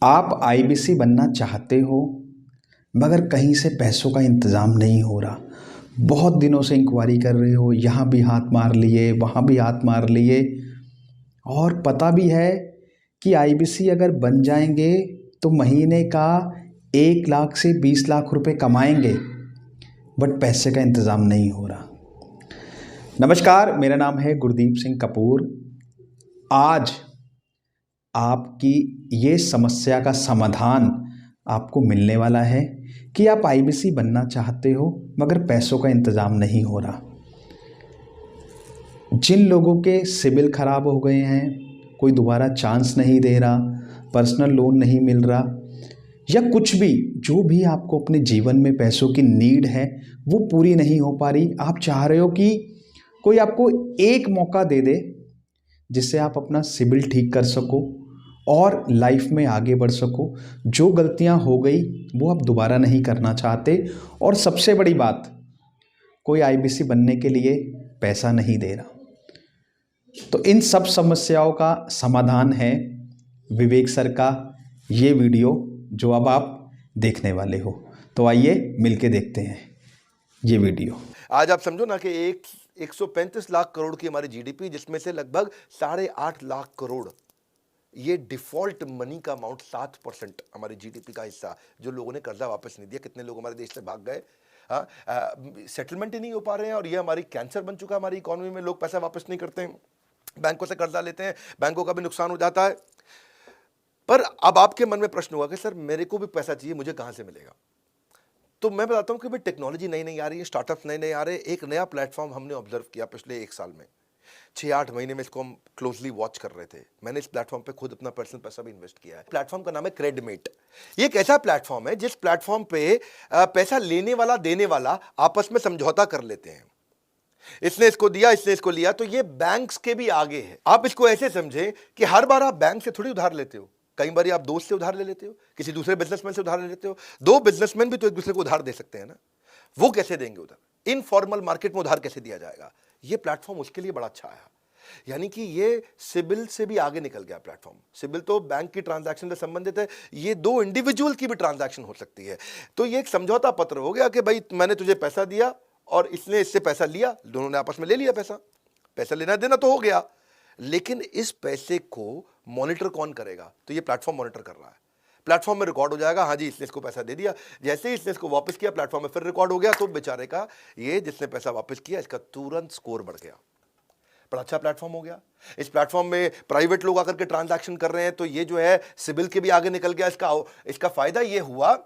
आप आईबीसी बनना चाहते हो मगर कहीं से पैसों का इंतज़ाम नहीं हो रहा। बहुत दिनों से इंक्वायरी कर रहे हो, यहाँ भी हाथ मार लिए, वहाँ भी हाथ मार लिए, और पता भी है कि आईबीसी अगर बन जाएंगे तो महीने का 1 लाख से 20 लाख रुपए कमाएंगे, बट पैसे का इंतज़ाम नहीं हो रहा। नमस्कार, मेरा नाम है गुरदीप सिंह कपूर। आज आपकी ये समस्या का समाधान आपको मिलने वाला है कि आप आईबीसी बनना चाहते हो मगर पैसों का इंतज़ाम नहीं हो रहा। जिन लोगों के सिबिल खराब हो गए हैं, कोई दोबारा चांस नहीं दे रहा, पर्सनल लोन नहीं मिल रहा, या कुछ भी जो भी आपको अपने जीवन में पैसों की नीड है वो पूरी नहीं हो पा रही, आप चाह रहे हो कि कोई आपको एक मौका दे दे जिससे आप अपना सिबिल ठीक कर सको और लाइफ में आगे बढ़ सको। जो गलतियां हो गई वो आप दोबारा नहीं करना चाहते, और सबसे बड़ी बात, कोई आईबीसी बनने के लिए पैसा नहीं दे रहा। तो इन सब समस्याओं का समाधान है विवेक सर का ये वीडियो जो अब आप देखने वाले हो। तो आइए मिलके देखते हैं ये वीडियो। आज आप समझो ना कि 135 लाख करोड़ की हमारी जीडीपी, जिसमें से लगभग 8.5 लाख करोड़ ये डिफॉल्ट मनी का अमाउंट, 7% हमारी जीडीपी का हिस्सा जो लोगों ने कर्जा वापस नहीं दिया। कितने लोग हमारे देश से भाग गए, हाँ, सेटलमेंट ही नहीं हो पा रहे हैं, और ये हमारी कैंसर बन चुका है हमारी इकोनॉमी में। लोग पैसा वापस नहीं करते हैं, बैंकों से कर्जा लेते हैं, बैंकों का भी नुकसान हो जाता है। पर अब आपके मन में प्रश्न होगा कि सर मेरे को भी पैसा चाहिए, मुझे कहां से मिलेगा? तो मैं बताता हूं कि भाई टेक्नोलॉजी नई नई आ रही है, स्टार्टअप्स नए नए आ रहे हैं। एक नया प्लेटफॉर्म हमने ऑब्जर्व किया पिछले 1 साल में, 6-8 महीने में इसको हम क्लोजली वॉच कर रहे थे। मैंने इस प्लेटफॉर्म पे खुद अपना पर्सनल पैसा भी इन्वेस्ट किया है। प्लेटफॉर्म का नाम है क्रेडमेट। ये एक ऐसा प्लेटफॉर्म है जिस प्लेटफॉर्म पे पैसा लेने वाला देने वाला आपस में समझौता कर लेते हैं। इसने इसको दिया, इसने इसको लिया, तो ये बैंक्स के भी आगे है। आप इसको ऐसे समझें कि हर बार आप बैंक से थोड़ी उधार लेते हो, कई बार आप दोस्त से उधार ले लेते हो, किसी दूसरे बिजनेसमैन से उधार ले लेते हो। दो बिजनेसमैन भी तो एक दूसरे को उधार दे सकते हैं ना। वो कैसे देंगे उधार? इनफॉर्मल मार्केट में उधार कैसे दिया जाएगा? ये प्लेटफॉर्म उसके लिए बड़ा अच्छा आया। यानी कि ये सिबिल से भी आगे निकल गया प्लेटफॉर्म। सिबिल तो बैंक की ट्रांजैक्शन से संबंधित है, ये दो इंडिविजुअल की भी ट्रांजैक्शन हो सकती है। तो ये एक समझौता पत्र हो गया कि भाई मैंने तुझे पैसा दिया और इसने इससे पैसा लिया, दोनों ने आपस में ले लिया पैसा। पैसा लेना देना तो हो गया, लेकिन इस पैसे को मॉनिटर कौन करेगा? तो ये प्लेटफॉर्म मॉनिटर कर रहा है। प्लेटफॉर्म में रिकॉर्ड हो जाएगा, हाँ जी इसने इसको पैसा दे दिया। जैसे ही इसने इसको वापस किया, प्लेटफॉर्म में फिर रिकॉर्ड हो गया, तो बेचारे का, ये जिसने पैसा वापस किया, इसका तुरंत स्कोर बढ़ गया। बड़ा अच्छा प्लेटफॉर्म हो गया। इस प्लेटफॉर्म में प्राइवेट लोग आकर के ट्रांजैक्शन कर रहे हैं, तो ये जो है सिबिल के भी आगे निकल गया। इसका फायदा ये हुआ,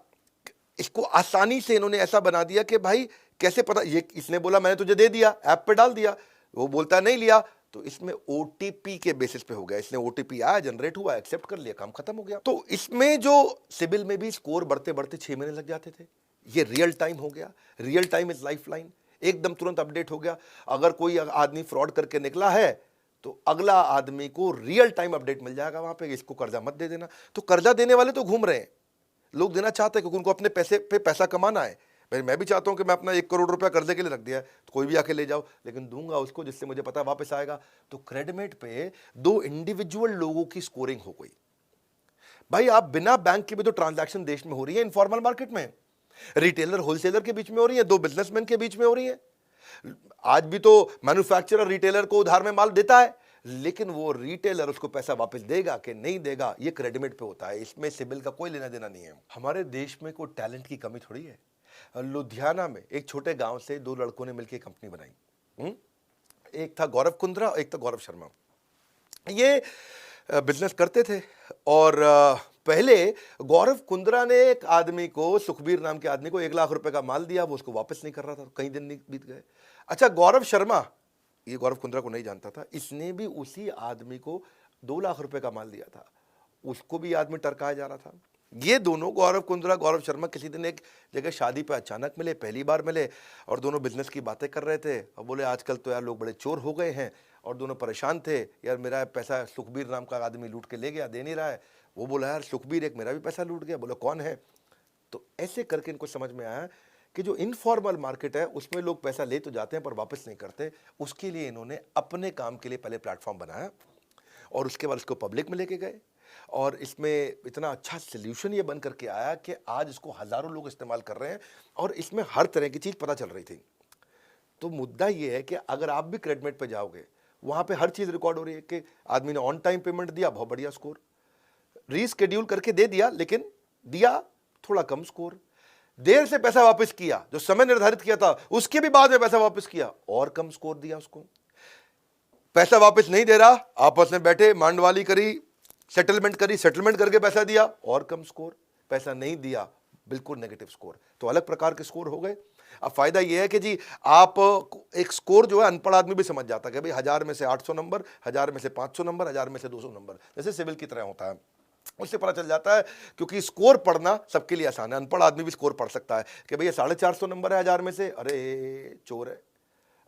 इसको आसानी से इन्होंने ऐसा बना दिया कि भाई कैसे पता, ये इसने बोला मैंने तुझे दे दिया, ऐप पे डाल दिया, वो बोलता नहीं लिया, तो इसमें ओटीपी के बेसिस पे हो गया। इसने ओटीपी आया, जनरेट हुआ, एक्सेप्ट कर लिया, काम खत्म हो गया। तो इसमें जो सिबिल में भी स्कोर बढ़ते बढ़ते 6 महीने लग जाते थे, ये रियल टाइम हो गया। Real time is life line, एकदम तुरंत अपडेट हो गया। अगर कोई आदमी फ्रॉड करके निकला है तो अगला आदमी को रियल टाइम अपडेट मिल जाएगा वहां पे, इसको कर्जा मत दे देना। तो कर्जा देने वाले तो घूम रहे हैं, लोग देना चाहते हैं क्योंकि उनको अपने पैसे पे पैसा कमाना है। मैं भी चाहता हूं कि मैं अपना 1 करोड़ रुपया कर्जे के लिए रख दिया है, तो कोई भी आके ले जाओ, लेकिन दूंगा उसको जिससे मुझे पता वापस आएगा। तो क्रेडमेट पे दो इंडिविजुअल लोगों की स्कोरिंग हो गई। भाई आप बिना बैंक के भी तो ट्रांजैक्शन देश में हो रही है, इनफॉर्मल मार्केट में, रिटेलर होलसेलर के बीच में हो रही है, दो बिजनेसमैन के बीच में हो रही है। आज भी तो मैन्युफैक्चरर रिटेलर को उधार में माल देता है, लेकिन वो रिटेलर उसको पैसा वापस देगा कि नहीं देगा, ये क्रेडिट पे होता है। इसमें सिबिल का कोई लेना देना नहीं है। हमारे देश में कोई टैलेंट की कमी थोड़ी है। लुधियाना में एक छोटे गांव से 2 लड़कों ने मिलकर कंपनी बनाई। एक था गौरव कुंद्रा, एक था गौरव शर्मा। ये बिजनेस करते थे, और पहले गौरव कुंद्रा ने एक आदमी को, सुखबीर नाम के आदमी को 1 लाख रुपए का माल दिया, वो उसको वापस नहीं कर रहा था, कई दिन नहीं बीत गए। अच्छा, गौरव शर्मा, ये गौरव कुंद्रा को नहीं जानता था, इसने भी उसी आदमी को 2 लाख रुपए का माल दिया था, उसको भी आदमी टरकाया जा रहा था। ये दोनों, गौरव कुंद्रा गौरव शर्मा, किसी दिन एक जगह शादी पे अचानक मिले, पहली बार मिले, और दोनों बिजनेस की बातें कर रहे थे। और बोले आजकल तो यार लोग बड़े चोर हो गए हैं, और दोनों परेशान थे, यार मेरा पैसा सुखबीर नाम का आदमी लूट के ले गया, दे नहीं रहा है। वो बोला यार सुखबीर, एक मेरा भी पैसा लूट गया। बोला कौन है? तो ऐसे करके इनको समझ में आया कि जो इनफॉर्मल मार्केट है उसमें लोग पैसा ले तो जाते हैं पर वापस नहीं करते। उसके लिए इन्होंने अपने काम के लिए पहले प्लेटफॉर्म बनाया, और उसके बाद उसको पब्लिक में लेके गए। और इसमें इतना अच्छा सॉल्यूशन ये बन करके आया कि आज इसको हज़ारों लोग इस्तेमाल कर रहे हैं और इसमें हर तरह की चीज़ पता चल रही थी। तो मुद्दा ये है कि अगर आप भी क्रेडिट पे जाओगे, वहाँ पे हर चीज़ रिकॉर्ड हो रही है कि आदमी ने ऑन टाइम पेमेंट दिया, बहुत बढ़िया स्कोर, रीस्केड्यूल करके दे दिया लेकिन दिया थोड़ा कम स्कोर, देर से पैसा वापस किया, जो समय निर्धारित किया था उसके भी बाद में पैसा वापस किया और कम स्कोर दिया उसको, पैसा वापस नहीं दे रहा, आपस में बैठे मांडवाली करी, सेटलमेंट करी, सेटलमेंट करके पैसा दिया और कम स्कोर, पैसा नहीं दिया बिल्कुल नेगेटिव स्कोर, तो अलग प्रकार के स्कोर हो गए। अब फायदा यह है कि जी आप एक स्कोर जो है अनपढ़ आदमी भी समझ जाता है कि भाई 1000 में से 800 नंबर, 1000 में से 500 नंबर, 1000 में से 200 नंबर, जैसे सिविल की तरह होता है, उससे पता चल जाता है। क्योंकि स्कोर पढ़ना सबके लिए आसान है, अनपढ़ आदमी भी स्कोर पढ़ सकता है कि भैया 450 नंबर है 1000 में से, अरे चोर है,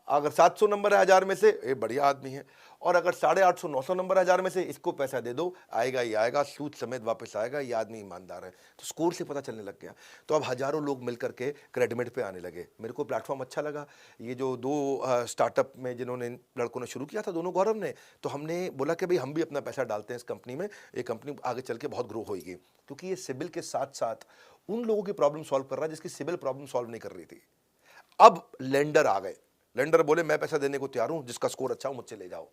अगर 700 नंबर है 1000 में से, ये बढ़िया आदमी है, और अगर 850 900 नंबर 1000 में से, इसको पैसा दे दो, आएगा ही आएगा, सूद समेत वापस आएगा, ये आदमी ईमानदार है। तो स्कोर से पता चलने लग गया। तो अब हजारों लोग मिलकर के क्रेडिट पे आने लगे। मेरे को प्लेटफॉर्म अच्छा लगा। ये जो 2 स्टार्टअप में जिन्होंने लड़कों ने शुरू किया था, दोनों गौरव ने, तो हमने बोला कि भाई हम भी अपना पैसा डालते हैं इस कंपनी में, ये कंपनी आगे चल के बहुत ग्रो होगी, क्योंकि ये सिबिल के साथ साथ उन लोगों की प्रॉब्लम सॉल्व कर रहा है जिसकी सिबिल प्रॉब्लम सॉल्व नहीं कर रही थी। अब लेंडर आ गए, लेंडर बोले मैं पैसा देने को तैयार हूं, जिसका स्कोर अच्छा हो मुझसे ले जाओ।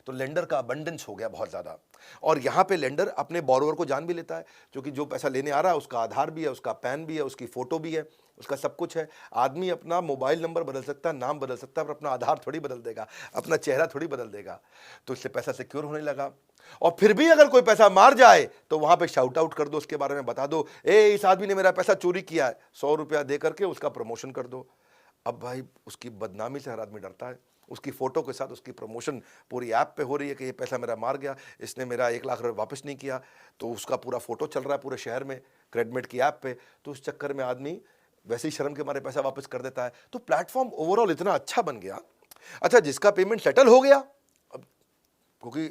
तो लेंडर का अबंडेंस हो गया बहुत ज़्यादा, और यहाँ पे लेंडर अपने बोरोवर को जान भी लेता है, क्योंकि जो पैसा लेने आ रहा है उसका आधार भी है, उसका पैन भी है, उसकी फ़ोटो भी है, उसका सब कुछ है। आदमी अपना मोबाइल नंबर बदल सकता है, नाम बदल सकता है, पर अपना आधार थोड़ी बदल देगा, अपना चेहरा थोड़ी बदल देगा। तो इससे पैसा सिक्योर होने लगा। और फिर भी अगर कोई पैसा मार जाए तो वहाँ पे शाउट आउट कर दो, उसके बारे में बता दो, इस आदमी ने मेरा पैसा चोरी किया है, 100 रुपया दे करके उसका प्रमोशन कर दो। अब भाई उसकी बदनामी से हर आदमी डरता है, उसकी फ़ोटो के साथ उसकी प्रमोशन पूरी ऐप पे हो रही है कि ये पैसा मेरा मार गया, इसने मेरा 1 लाख रुपये वापस नहीं किया, तो उसका पूरा फ़ोटो चल रहा है पूरे शहर में क्रेडिट की ऐप पे। तो उस चक्कर में आदमी वैसे ही शर्म के मारे पैसा वापस कर देता है। तो प्लेटफॉर्म ओवरऑल इतना अच्छा बन गया। अच्छा, जिसका पेमेंट सेटल हो गया, अब क्योंकि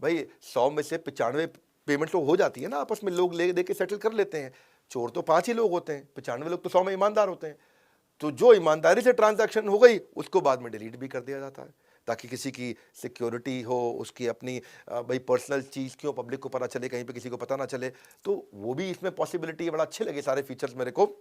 भाई 100 में से 95 पेमेंट तो हो जाती है ना, आपस में लोग ले दे के सेटल कर लेते हैं। चोर तो 5 ही लोग होते हैं, 95 लोग तो 100 में ईमानदार होते हैं। तो जो ईमानदारी से ट्रांजैक्शन हो गई उसको बाद में डिलीट भी कर दिया जाता है, ताकि किसी की सिक्योरिटी हो, उसकी अपनी भाई पर्सनल चीज़ क्यों पब्लिक को पता चले, कहीं पे किसी को पता ना चले। तो वो भी इसमें पॉसिबिलिटी है। बड़ा अच्छे लगे सारे फीचर्स मेरे को।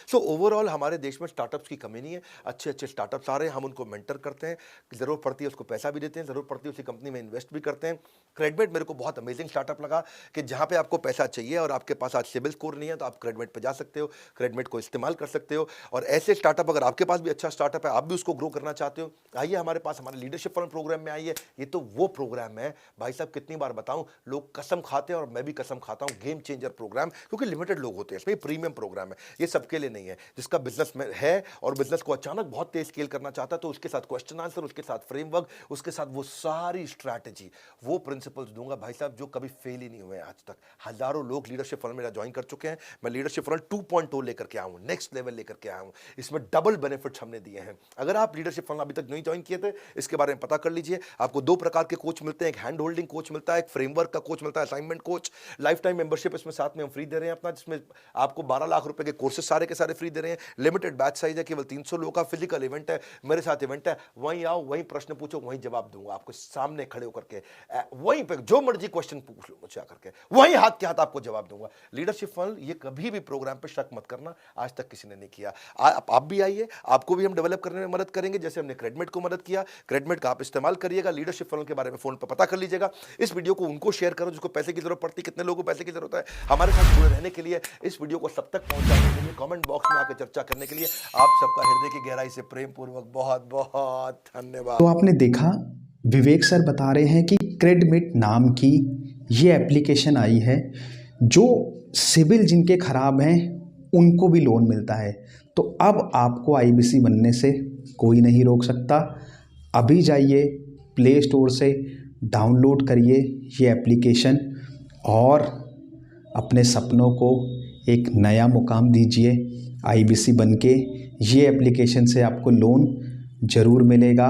सो ओवरऑल हमारे देश में स्टार्टअप्स की कमी नहीं है, अच्छे अच्छे स्टार्टअप्स आ रहे हैं, हम उनको मेंटर करते हैं, ज़रूरत पड़ती है उसको पैसा भी देते हैं, ज़रूरत पड़ती है उसी कंपनी में इन्वेस्ट भी करते हैं। क्रेडिट मेरे को बहुत अमेजिंग स्टार्टअप लगा कि जहाँ पे आपको पैसा चाहिए और आपके पास आज सिबिल स्कोर नहीं है, तो आप क्रेडिट पे जा सकते हो, क्रेडिट को इस्तेमाल कर सकते हो। और ऐसे स्टार्टअप, अगर आपके पास भी अच्छा स्टार्टअप है, आप भी उसको ग्रो करना चाहते हो, आइए हमारे पास, हमारे लीडरशिप फंड प्रोग्राम में आइए। ये तो वो प्रोग्राम है भाई साहब, कितनी बार बताऊं, लोग कसम खाते हैं और मैं भी कसम खाता हूं, गेम चेंजर प्रोग्राम, क्योंकि लिमिटेड लोग होते हैं इसमें, प्रीमियम प्रोग्राम है, ये सबके लिए नहीं है। जिसका बिजनेस में है और बिजनेस को अचानक बहुत तेज स्केल करना चाहता है, तो उसके साथ क्वेश्चन आंसर, उसके साथ फ्रेमवर्क, उसके साथ वो सारी स्ट्रैटेजी, वो प्रिंसिपल्स दूंगा भाई साहब जो कभी फेल ही नहीं हुए आज तक। हजारों लोग लीडरशिप फंड मेरा ज्वाइन कर चुके हैं। मैं लीडरशिप फंड 2.0 लेकर के आया हूं, नेक्स्ट लेवल लेकर के आया हूं। इसमें डबल बेनिफिट्स हमने दिए हैं। अगर आप लीडरशिप फंड अभी तक नहीं ज्वाइन किए थे, इसके बारे में पता कर लीजिए। आपको 2 प्रकार के कोच मिलते हैं, एक हैंड होल्डिंग कोच मिलता है, एक फ्रेमवर्क का कोच मिलता है, assignment coach. Life time membership इसमें साथ में हम फ्री दे रहे हैं अपना, जिसमें आपको 12 लाख रुपए के कोर्सेज सारे के सारे फ्री दे रहे हैं। लिमिटेड बैच साइज है, केवल 300 लोगों का फिजिकल इवेंट है, मेरे साथ इवेंट है। वहीं आओ, वहीं प्रश्न पूछो, वहीं जवाब दूंगा आपको सामने खड़े होकर के, वहीं पे जो मर्जी क्वेश्चन पूछ लो मुझसे आकर के, वहीं हाथ के हाथ आपको जवाब दूंगा। लीडरशिप फंड ये कभी भी प्रोग्राम पे शक मत करना, आज तक किसी ने नहीं किया। आप भी आइए, आपको भी हम डेवलप करने में मदद करेंगे, जैसे हमने क्रेडिट को मदद किया। क्रेडिट का आप इस्तेमाल करिएगा, लीडरशिप फंड के बारे में फोन पर पता कर लीजिएगा। इस वीडियो को उनको शेयर करो जिसको पैसे की जरूरत पड़ती है, कितने लोगों को पैसे की जरूरत है। हमारे साथ जुड़े रहने के लिए, इस वीडियो को सब तक पहुंचाने के लिए, कमेंट बॉक्स में आकर चर्चा करने के लिए आप सबका हृदय की गहराई से प्रेम पूर्वक बहुत बहुत धन्यवाद। तो आपने देखा, विवेक सर बता रहे हैं कि क्रेडमिट नाम की ये एप्लीकेशन आई है, जो सिबिल जिनके खराब हैं उनको भी लोन मिलता है। तो अब आपको आईबीसी बनने से कोई नहीं रोक सकता। अभी जाइए प्ले स्टोर से डाउनलोड करिए ये एप्लीकेशन और अपने सपनों को एक नया मुकाम दीजिए। आईबीसी बनके ये एप्लीकेशन से आपको लोन ज़रूर मिलेगा।